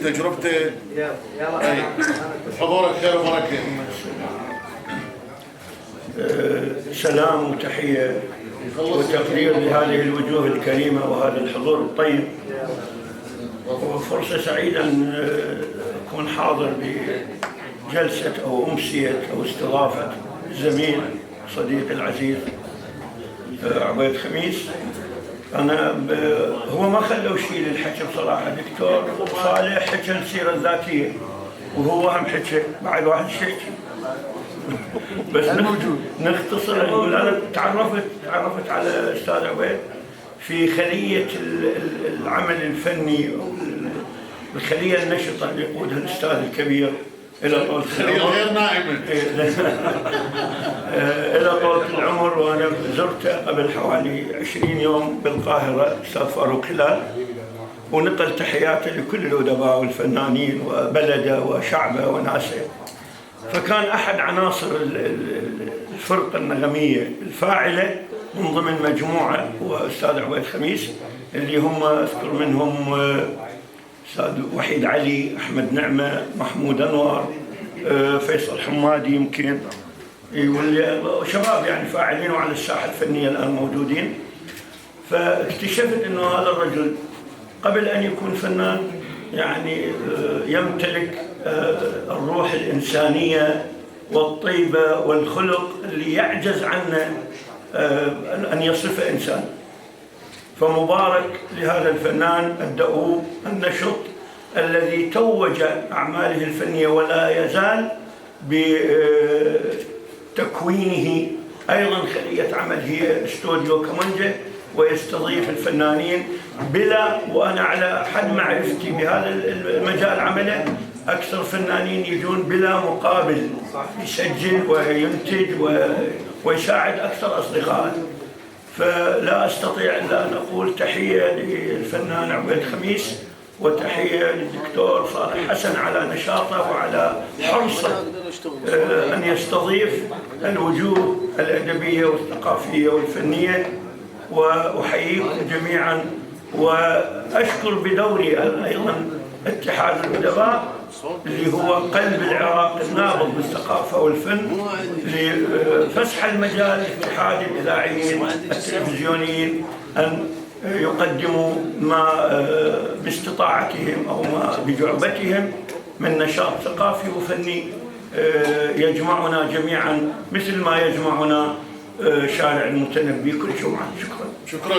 تجربته. حضورك خير وبركه. سلام وتحيه وتقدير لهذه الوجوه الكريمه وهذا الحضور الطيب، وفرصه سعيده ان اكون حاضر بجلسه او امسيه او استضافه زميل صديقي العزيز عبيد خميس. أنا هو ما خلوا شيء للحكي بصراحة. دكتور صالح حكى السيرة الذاتية وهو هم حكى بعد واحد شيء بس نختصر. نقول أنا تعرفت على الأستاذ عبيد في خلية العمل الفني أو الخلية النشطة اللي يقودها الأستاذ الكبير إلى طول غير نائمة إلى طول العمر. وأنا زرته قبل حوالي 20 يوم بالقاهرة الأستاذ فاروق هلال، ونقل تحياته لكل الأدباء والفنانين وبلده وشعبه وناسه. فكان أحد عناصر الفرقة النغمية الفاعلة من ضمن مجموعة وأستاذ عبيد خميس، اللي هم أذكر منهم أستاذ وحيد علي، أحمد نعمة، محمود أنور، فيصل حمادي يمكن، شباب يعني فاعلين وعلى الساحة الفنية الآن موجودين. فاكتشفت أنه هذا الرجل قبل أن يكون فنان يعني يمتلك الروح الإنسانية والطيبة والخلق اللي يعجز عنه أن يصفه إنسان. فمبارك لهذا الفنان الدؤوب النشط الذي توج أعماله الفنية ولا يزال بتكوينه. أيضا خلية عمل هي استوديو كمانجة ويستضيف الفنانين بلا، وأنا على حد معرفتي بهذا المجال عمله أكثر فنانين يجون بلا مقابل، يسجل وينتج ويساعد أكثر أصدقائه. فلا أستطيع إلا أن أقول تحية للفنان عبيد خميس وتحية للدكتور صالح حسن على نشاطه وعلى حرصه أن يستضيف الوجوه الأدبية والثقافية والفنية. وأحييكم جميعا، وأشكر بدوري أيضا اتحاد الأدباء اللي هو قلب العراق النابض بالثقافة والفن لفسح المجال لاتحاد الإذاعيين التلفزيونيين أن يقدموا ما باستطاعتهم أو ما بجعبتهم من نشاط ثقافي وفني يجمعنا جميعا مثل ما يجمعنا شارع المتنبي كل جمعة. شكرا.